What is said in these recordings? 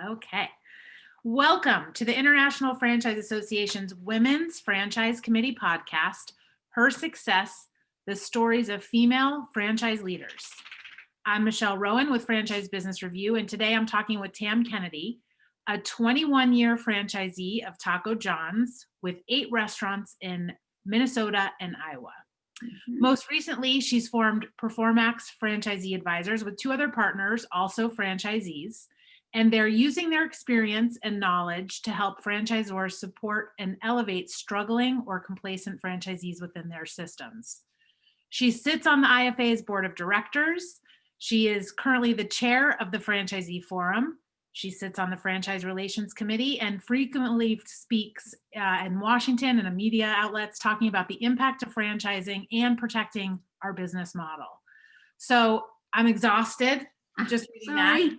Okay. Welcome to the International Franchise Association's Women's Franchise Committee podcast, Her Success, the Stories of Female Franchise Leaders. I'm Michelle Rowan with Franchise Business Review, and today I'm talking with Tam Kennedy, a 21-year franchisee of Taco John's with 8 restaurants in Minnesota and Iowa. Most recently, she's formed Performax Franchisee Advisors with 2 other partners, also franchisees, and they're using their experience and knowledge to help franchisors support and elevate struggling or complacent franchisees within their systems. She sits on the IFA's board of directors. She is currently the chair of the Franchisee Forum. She sits on the Franchise Relations Committee and frequently speaks in Washington and in media outlets talking about the impact of franchising and protecting our business model. So I'm exhausted just reading that.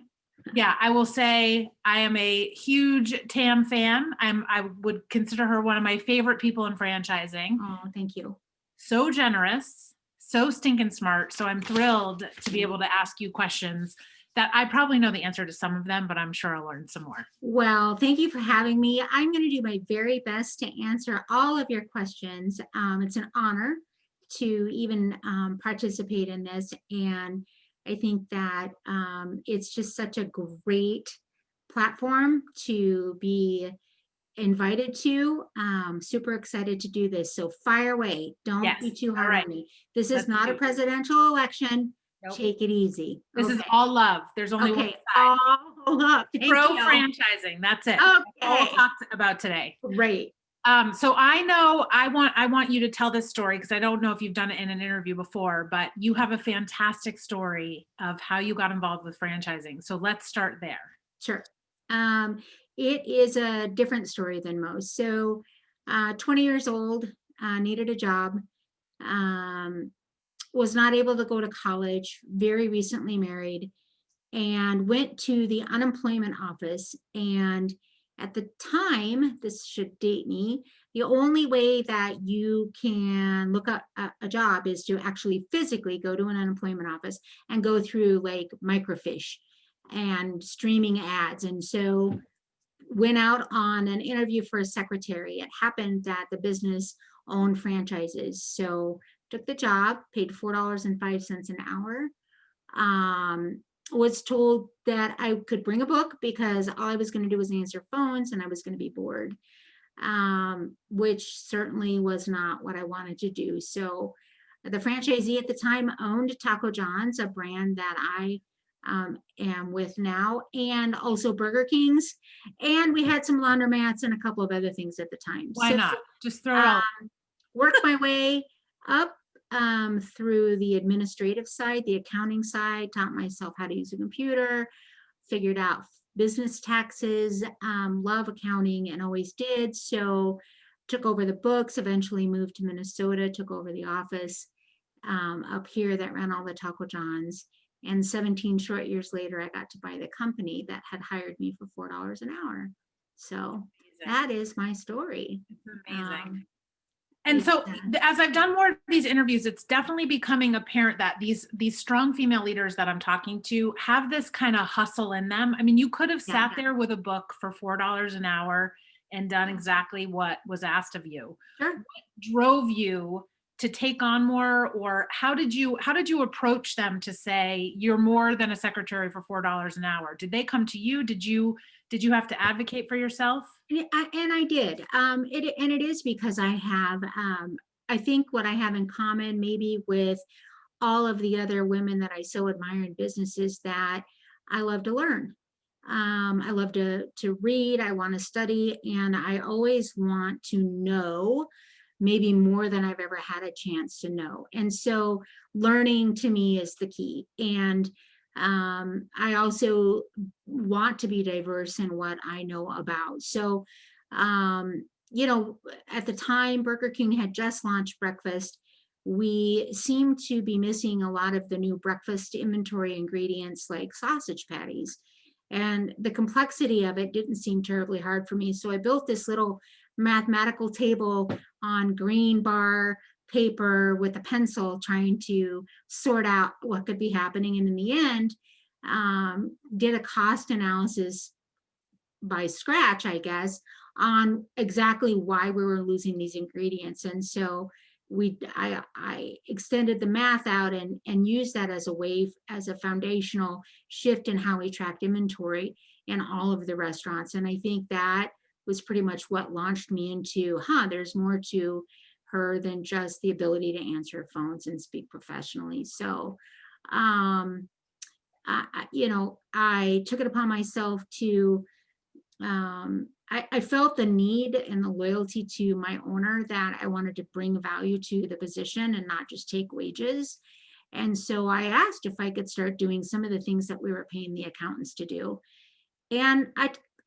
Yeah, I will say I am a huge Tam fan. I would consider her one of my favorite people in franchising. Oh, thank you. So generous, so stinking smart. So I'm thrilled to be able to ask you questions that I probably know the answer to some of them, but I'm sure I'll learn some more. Well, thank you for having me. I'm going to do my very best to answer all of your questions. It's an honor to even participate in this. And I think that it's just such a great platform to be invited to. Super excited to do this. So fire away. Don't Yes. be too All hard right. on me. This is Let's not do a it. presidential election. Nope. Take it easy. This is all love. There's only one Okay. side. All love. Thank you. Pro-franchising. That's it. That's all we'll Okay. talk about today. Great. So I know I want you to tell this story because I don't know if you've done it in an interview before, but you have a fantastic story of how you got involved with franchising. So let's start there. Sure. It is a different story than most. So 20 years old, needed a job, was not able to go to college, very recently married, and went to the unemployment office. And at the time, this should date me, the only way that you can look up a job is to actually physically go to an unemployment office and go through like microfiche and streaming ads. And so went out on an interview for a secretary. It happened that the business owned franchises. So took the job, paid $4.05 an hour. Was told that I could bring a book because all I was going to do was answer phones and I was going to be bored, which certainly was not what I wanted to do. So the franchisee at the time owned Taco John's, a brand that I am with now, and also Burger King's. And we had some laundromats and a couple of other things at the time. Why not? Just throw it all. Worked my way up through the administrative side, the accounting side, taught myself how to use a computer, figured out business taxes, love accounting and always did. So took over the books, eventually moved to Minnesota, took over the office up here that ran all the Taco John's. And 17 short years later, I got to buy the company that had hired me for $4 an hour. So that is my story. It's amazing. And so as I've done more of these interviews, it's definitely becoming apparent that these strong female leaders that I'm talking to have this kind of hustle in them. I mean, you could have sat there with a book for $4 an hour and done exactly what was asked of you. Sure. What drove you to take on more, or how did you approach them to say you're more than a secretary for $4 an hour? Did they come to you? Did you have to advocate for yourself? And I did. It is because I have, I think what I have in common maybe with all of the other women that I so admire in business is that I love to learn. I love to read. I want to study, and I always want to know maybe more than I've ever had a chance to know. And so learning to me is the key. And I also want to be diverse in what I know about. So, you know, at the time, Burger King had just launched breakfast. We seemed to be missing a lot of the new breakfast inventory ingredients like sausage patties. And the complexity of it didn't seem terribly hard for me. So I built this little mathematical table on green bar paper with a pencil, trying to sort out what could be happening. And in the end, did a cost analysis by scratch, I guess, on exactly why we were losing these ingredients. And so I extended the math out and used that as a way, as a foundational shift in how we tracked inventory in all of the restaurants. And I think that was pretty much what launched me into, there's more to her than just the ability to answer phones and speak professionally. So, I took it upon myself to, I felt the need and the loyalty to my owner that I wanted to bring value to the position and not just take wages. And so I asked if I could start doing some of the things that we were paying the accountants to do. And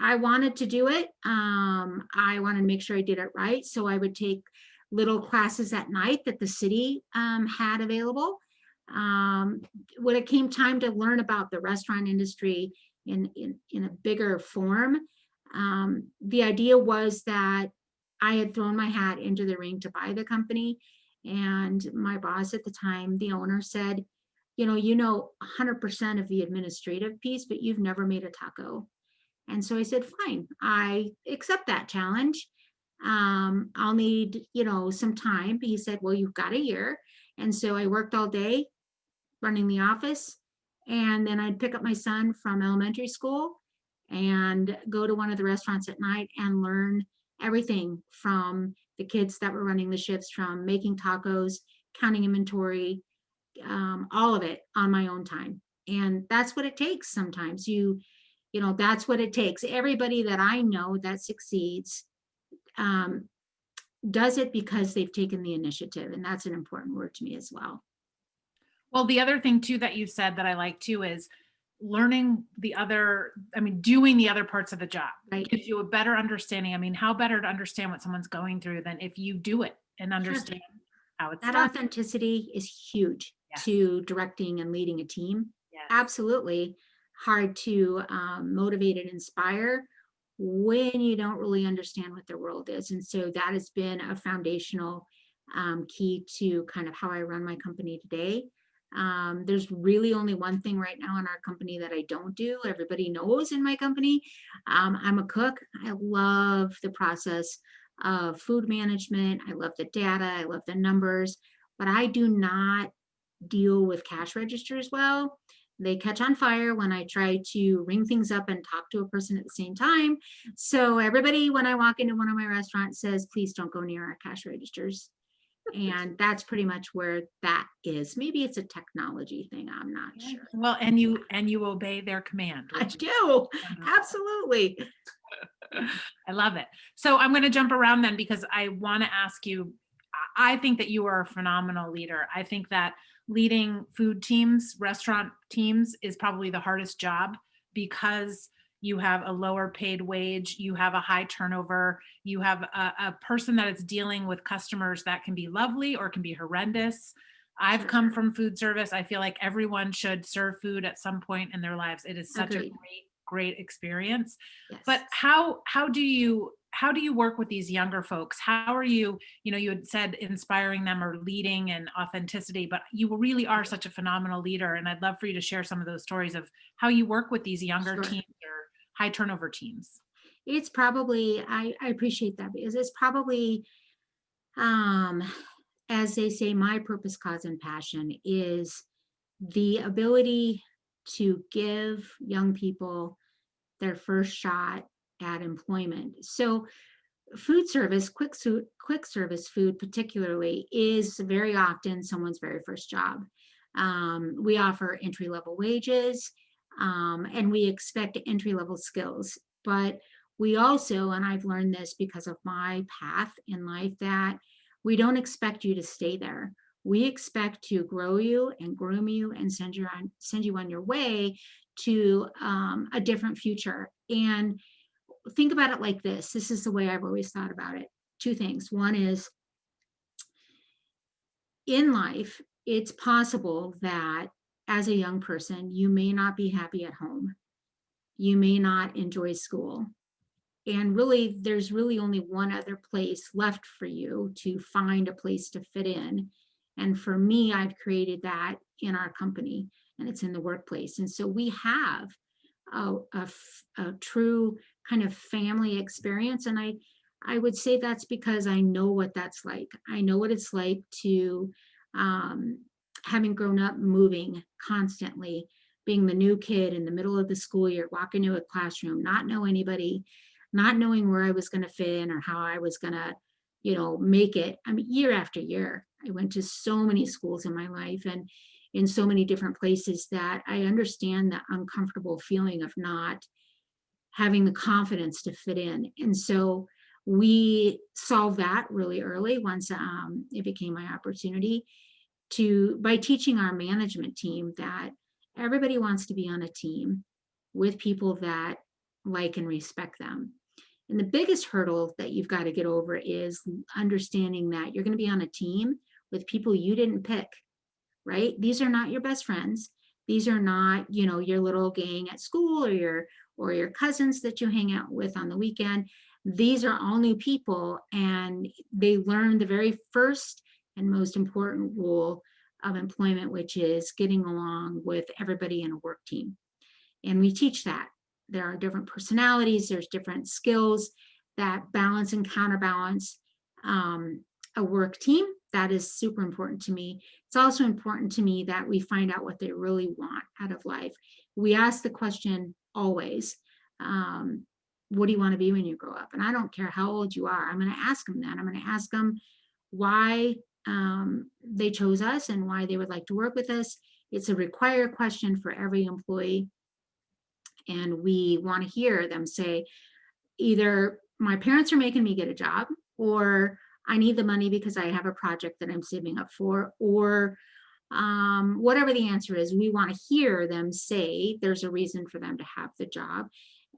I wanted to do it. I wanted to make sure I did it right. So I would take little classes at night that the city had available. Um, when it came time to learn about the restaurant industry in a bigger form, the idea was that I had thrown my hat into the ring to buy the company. And my boss at the time, the owner, said, you know 100% of the administrative piece, but you've never made a taco. And so I said, fine, I accept that challenge. I'll need, some time. He said, well, you've got a year. And so I worked all day running the office. And then I'd pick up my son from elementary school and go to one of the restaurants at night and learn everything from the kids that were running the shifts, from making tacos, counting inventory, all of it on my own time. And that's what it takes sometimes. That's what it takes. Everybody that I know that succeeds um, does it because they've taken the initiative. And that's an important word to me as well. Well, the other thing too that you said that I like too is learning doing the other parts of the job. Right. Gives you a better understanding. I mean, how better to understand what someone's going through than if you do it and Sure. understand how it's That done. authenticity is huge Yes. to directing and leading a team. Yes. Absolutely hard to motivate and inspire when you don't really understand what the world is. And so that has been a foundational key to kind of how I run my company today. There's really only one thing right now in our company that I don't do. Everybody knows in my company, I'm a cook. I love the process of food management. I love the data. I love the numbers, but I do not deal with cash registers well. They catch on fire when I try to ring things up and talk to a person at the same time. So everybody, when I walk into one of my restaurants, says, please don't go near our cash registers. And that's pretty much where that is. Maybe it's a technology thing. I'm not sure. Well, and you obey their command. I do. Absolutely. I love it. So I'm going to jump around then because I want to ask you, I think that you are a phenomenal leader. I think that leading food teams, restaurant teams is probably the hardest job because you have a lower paid wage, you have a high turnover, you have a person that is dealing with customers that can be lovely or can be horrendous. I've Sure. come from food service. I feel like everyone should serve food at some point in their lives. It is such Agreed. a great experience. Yes. But how do you work with these younger folks? How are you, you had said inspiring them or leading and authenticity, but you really are such a phenomenal leader. And I'd love for you to share some of those stories of how you work with these younger Sure. teams or high turnover teams. It's probably, I appreciate that because it's probably, as they say, my purpose, cause, and passion is the ability to give young people their first shot at employment. So food service, quick service food particularly, is very often someone's very first job. We offer entry level wages, and we expect entry level skills. But we also, and I've learned this because of my path in life, that we don't expect you to stay there. We expect to grow you and groom you and send you on your way to a different future. And think about it like this. This is the way I've always thought about it. Two things. One is, in life, it's possible that as a young person, you may not be happy at home. You may not enjoy school. And really, there's really only one other place left for you to find a place to fit in. And for me, I've created that in our company, and it's in the workplace. And so we have a true kind of family experience. And I would say that's because I know what that's like. I know what it's like to, um, having grown up moving constantly, being the new kid in the middle of the school year, walking to a classroom, not know anybody, not knowing where I was going to fit in or how I was going to, make it. I mean, year after year, I went to so many schools in my life and in so many different places that I understand the uncomfortable feeling of not having the confidence to fit in. And so we solved that really early once it became my opportunity to, by teaching our management team that everybody wants to be on a team with people that like and respect them. And the biggest hurdle that you've got to get over is understanding that you're going to be on a team with people you didn't pick, right? These are not your best friends. These are not, your little gang at school or your cousins that you hang out with on the weekend. These are all new people, and they learn the very first and most important rule of employment, which is getting along with everybody in a work team. And we teach that. There are different personalities, there's different skills that balance and counterbalance a work team. That is super important to me. It's also important to me that we find out what they really want out of life. We ask the question always, what do you want to be when you grow up? And I don't care how old you are. I'm going to ask them that. I'm going to ask them why they chose us and why they would like to work with us. It's a required question for every employee. And we want to hear them say, either my parents are making me get a job, or I need the money because I have a project that I'm saving up for, or whatever the answer is. We want to hear them say there's a reason for them to have the job.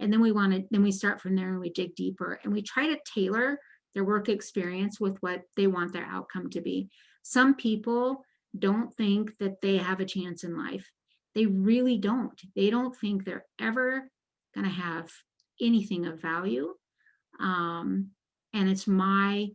And then we start from there and we dig deeper and we try to tailor their work experience with what they want their outcome to be. Some people don't think that they have a chance in life. They really don't. They don't think they're ever going to have anything of value. And it's my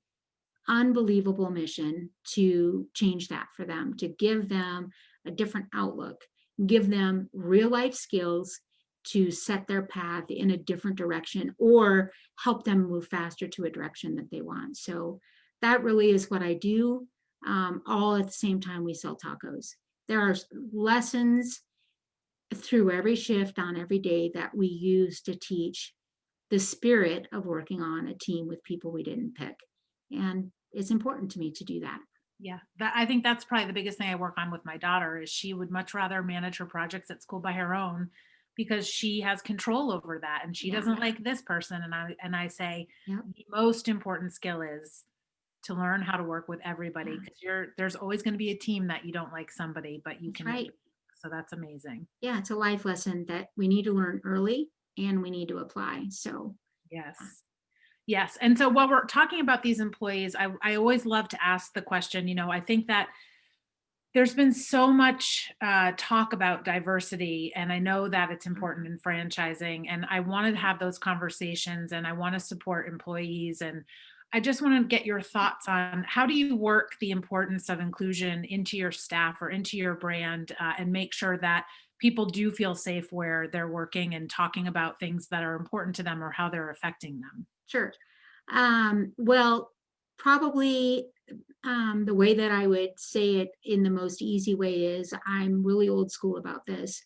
unbelievable mission to change that for them, to give them a different outlook, give them real life skills to set their path in a different direction or help them move faster to a direction that they want. So that really is what I do. All at the same time we sell tacos. There are lessons through every shift on every day that we use to teach the spirit of working on a team with people we didn't pick. And it's important to me to do that. Yeah, I think that's probably the biggest thing I work on with my daughter is she would much rather manage her projects at school by her own because she has control over that and she Yeah. doesn't like this person. And I say Yep. the most important skill is to learn how to work with everybody Yeah. because there's always going to be a team that you don't like somebody, but you That's can make right. it. So that's amazing. Yeah, it's a life lesson that we need to learn early and we need to apply. So Yes. Yes. And so while we're talking about these employees, I always love to ask the question, I think that there's been so much talk about diversity, and I know that it's important in franchising. And I want to have those conversations, and I want to support employees. And I just want to get your thoughts on how do you work the importance of inclusion into your staff or into your brand, and make sure that people do feel safe where they're working and talking about things that are important to them or how they're affecting them. sure. Well, probably the way that I would say it in the most easy way is I'm really old school about this.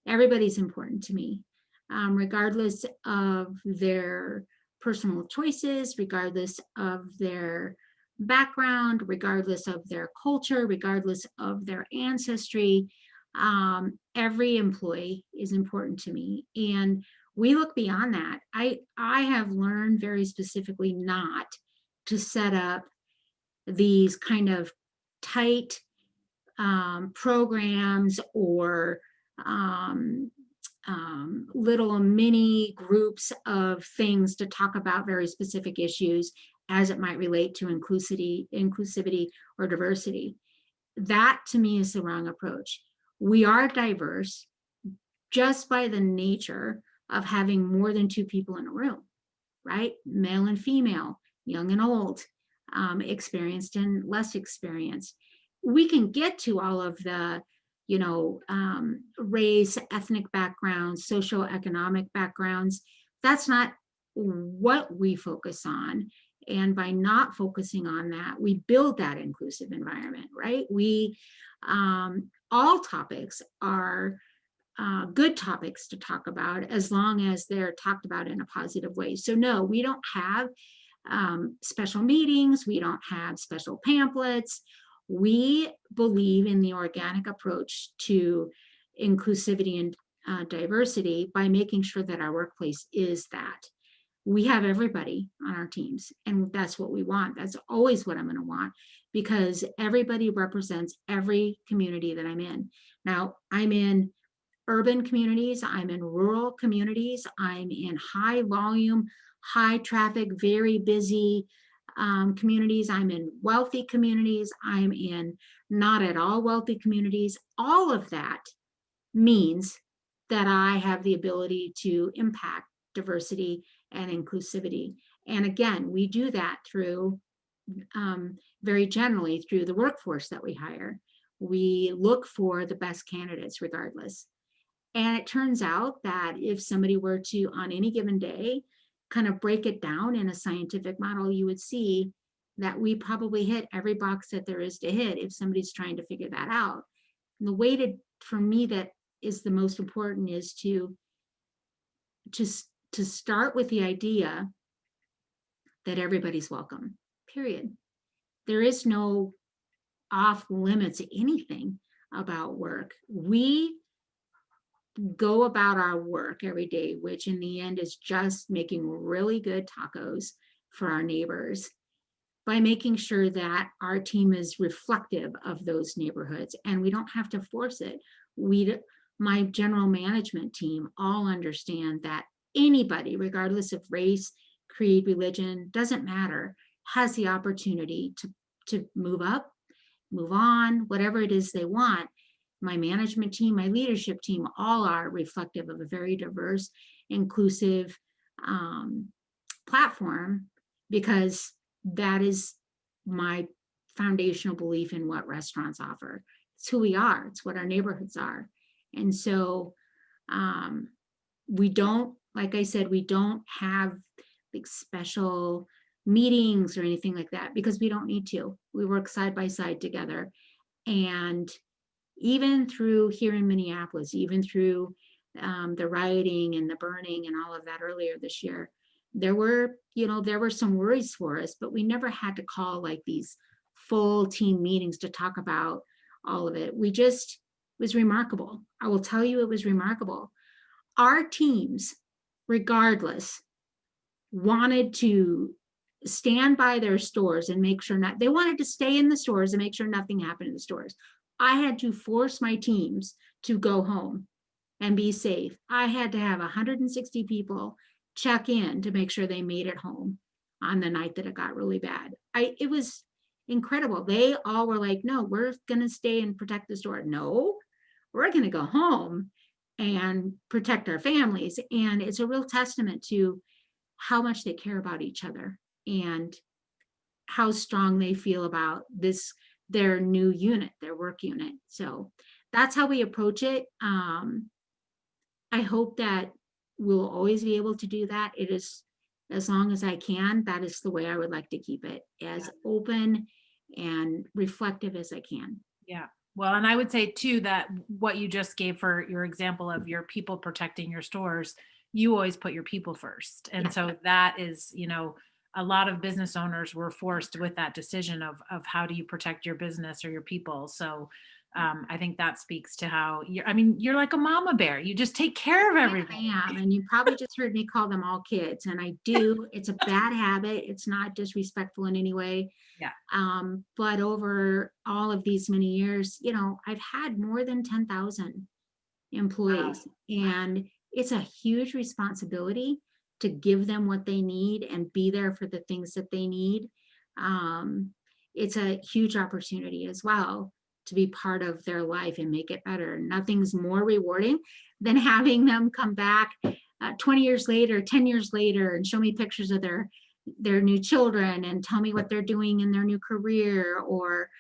Everybody's important to me, regardless of their personal choices, regardless of their background, regardless of their culture, regardless of their ancestry. Every employee is important to me. And we look beyond that. I have learned very specifically not to set up these kind of tight programs or um, little mini groups of things to talk about very specific issues as it might relate to inclusivity or diversity. That to me is the wrong approach. We are diverse just by the nature of having more than two people in a room, right? Male and female, young and old, experienced and less experienced. We can get to all of the, race, ethnic backgrounds, socioeconomic backgrounds. That's not what we focus on. And by not focusing on that, we build that inclusive environment, right? All topics are good topics to talk about as long as they're talked about in a positive way. So no, we don't have special meetings. We don't have special pamphlets. We believe in the organic approach to inclusivity and diversity by making sure that our workplace is that. We have everybody on our teams, and that's what we want. That's always what I'm going to want, because everybody represents every community that I'm in. Now, I'm in urban communities, I'm in rural communities, I'm in high volume, high traffic, very busy communities, I'm in wealthy communities, I'm in not at all wealthy communities. All of that means that I have the ability to impact diversity and inclusivity. And again, we do that through very generally through the workforce that we hire. We look for the best candidates regardless. And it turns out that if somebody were to, on any given day, kind of break it down in a scientific model, you would see that we probably hit every box that there is to hit if somebody's trying to figure that out. And the way to, for me, that is the most important is to start with the idea that everybody's welcome, period. There is no off limits anything about work. We go about our work every day, which in the end is just making really good tacos for our neighbors, by making sure that our team is reflective of those neighborhoods, and we don't have to force it. My general management team all understand that anybody, regardless of race, creed, religion, doesn't matter, has the opportunity to move up, move on, whatever it is they want. My management team, my leadership team, all are reflective of a very diverse, inclusive platform, because that is my foundational belief in what restaurants offer. It's who we are. It's what our neighborhoods are. And so we don't, like I said, we don't have like special meetings or anything like that, because we don't need to. We work side by side together. And even through here in Minneapolis, even through the rioting and the burning and all of that earlier this year, there were some worries for us, but we never had to call like these full team meetings to talk about all of it. It was remarkable. I will tell you, it was remarkable. Our teams, regardless, wanted to stand by their stores and make sure they wanted to stay in the stores and make sure nothing happened in the stores. I had to force my teams to go home and be safe. I had to have 160 people check in to make sure they made it home on the night that it got really bad. It was incredible. They all were like, no, we're going to stay and protect the store. No, we're going to go home and protect our families. And it's a real testament to how much they care about each other and how strong they feel about their new unit, their work unit. So that's how we approach it. I hope that we'll always be able to do that. It is, as long as I can, that is the way I would like to keep it, as open and reflective as I can. Yeah. Well, and I would say too, that what you just gave for your example of your people protecting your stores, you always put your people first. And so that is, a lot of business owners were forced with that decision of how do you protect your business or your people. So I think that speaks to how you're like a mama bear. You just take care of everybody. I am. And you probably just heard me call them all kids. And I do. It's a bad habit. It's not disrespectful in any way. Yeah. But over all of these many years, I've had more than 10,000 employees. Wow. And it's a huge responsibility to give them what they need and be there for the things that they need. It's a huge opportunity as well to be part of their life and make it better. Nothing's more rewarding than having them come back 20 years later, 10 years later, and show me pictures of their new children and tell me what they're doing in their new career, or,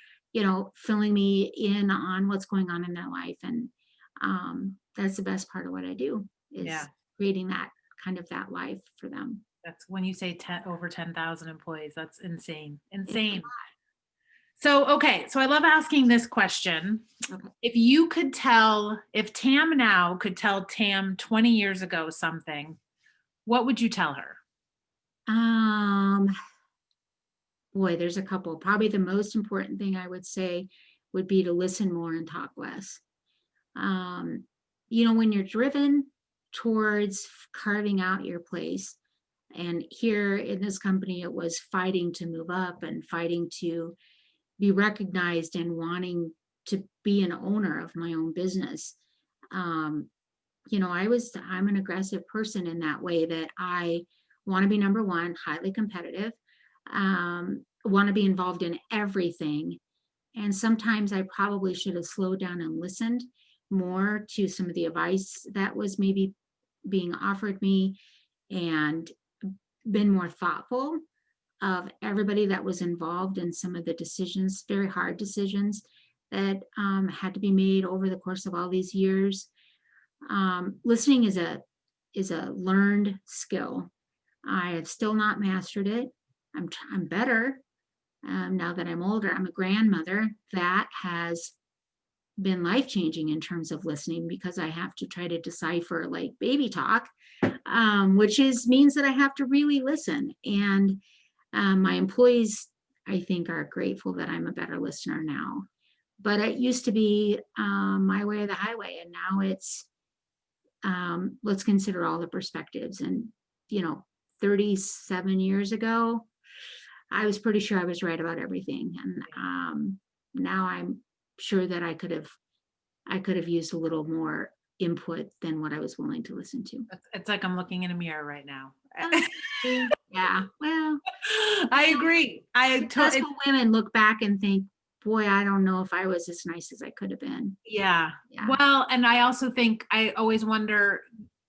filling me in on what's going on in their life. And that's the best part of what I do, is creating that kind of that life for them. That's when you say 10, over 10,000 employees, that's insane, It's insane. So, okay, so I love asking this question. okay. If Tam now could tell Tam 20 years ago something, what would you tell her? Um, Boy, there's a couple. Probably the most important thing I would say would be to listen more and talk less. Um, when you're driven towards carving out your place, and here in this company, it was fighting to move up and fighting to be recognized and wanting to be an owner of my own business. Um, I'm an aggressive person in that way that I want to be number one, highly competitive, want to be involved in everything. And sometimes I probably should have slowed down and listened more to some of the advice that was maybe being offered me and been more thoughtful of everybody that was involved in some of the decisions, very hard decisions that had to be made over the course of all these years. Listening is a learned skill. I have still not mastered it. I'm better now that I'm older. I'm a grandmother. That has been life changing in terms of listening because I have to try to decipher like baby talk, which means that I have to really listen. And my employees, I think, are grateful that I'm a better listener now. But it used to be my way or the highway, and now it's let's consider all the perspectives. And, you know, 37 years ago, I was pretty sure I was right about everything. And now I'm sure that I could have used a little more input than what I was willing to listen to. It's like I'm looking in a mirror right now. Yeah, well, I agree. successful women look back and think, boy, I don't know if I was as nice as I could have been. Yeah. Yeah. Well, and I also think I always wonder,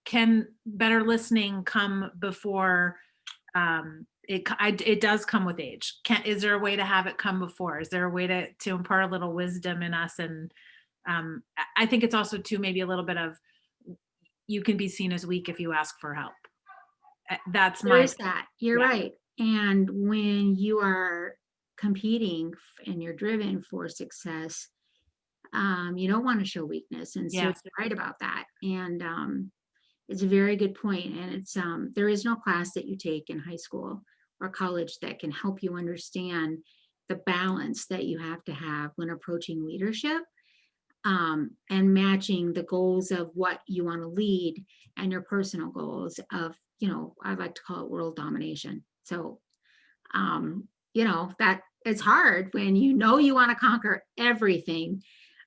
can better listening come before it does come with age? Is there a way to have it come before? Is there a way to impart a little wisdom in us? And I think it's also too maybe a little bit of you can be seen as weak if you ask for help. That's There my is that. You're yeah. right. And when you are competing and you're driven for success, you don't want to show weakness. And so Yes. you're right about that. And it's a very good point. And it's there is no class that you take in high school or college that can help you understand the balance that you have to have when approaching leadership, and matching the goals of what you want to lead and your personal goals of, I like to call it world domination. So, that it's hard when you want to conquer everything.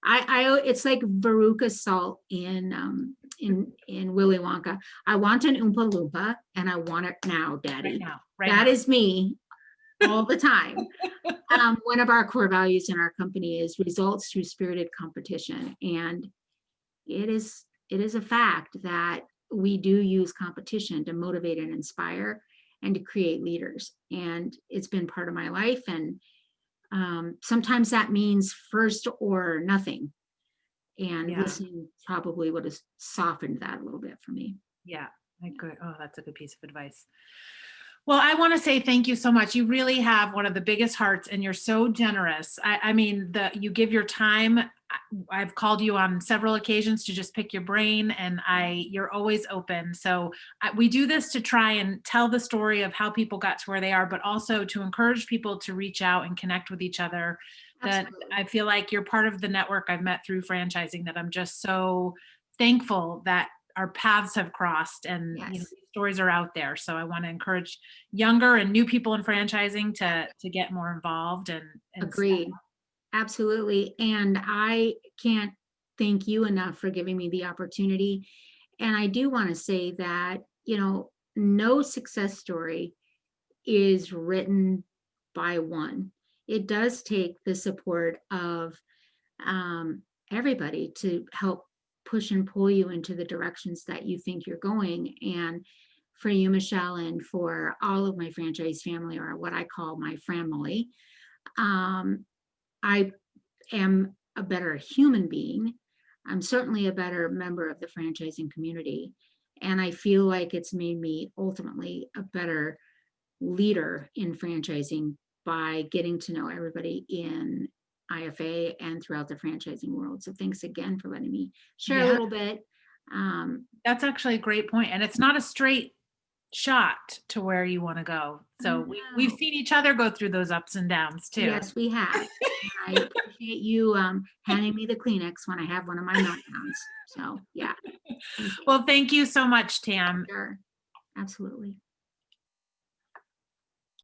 It's like Veruca Salt in Willy Wonka. I want an Oompa Loompa and I want it now, Daddy. Right That now. is me all the time. One of our core values in our company is results through spirited competition. And it is a fact that we do use competition to motivate and inspire and to create leaders. And it's been part of my life. And sometimes that means first or nothing. And Yeah. listening probably would have softened that a little bit for me. Yeah. Oh, that's a good piece of advice. Well, I want to say thank you so much. You really have one of the biggest hearts and you're so generous. I mean, you give your time. I've called you on several occasions to just pick your brain and you're always open. So we do this to try and tell the story of how people got to where they are, but also to encourage people to reach out and connect with each other. That Absolutely. I feel like you're part of the network I've met through franchising that I'm just so thankful that our paths have crossed and Yes. these stories are out there. So I want to encourage younger and new people in franchising to get more involved and Agreed. Absolutely. And I can't thank you enough for giving me the opportunity. And I do want to say that, no success story is written by one. It does take the support of everybody to help push and pull you into the directions that you think you're going. And for you, Michelle, and for all of my franchise family, or what I call my family, um, I am a better human being. I'm certainly a better member of the franchising community. And I feel like it's made me ultimately a better leader in franchising by getting to know everybody in IFA and throughout the franchising world. So thanks again for letting me share a Yeah, little bit. that's actually a great point. And it's not a straight shot to where you want to go. So we've No. seen each other go through those ups and downs too. Yes, we have. I appreciate you handing me the Kleenex when I have one of my meltdowns. So yeah, thank you. Well, thank you so much, Tam. Sure, absolutely.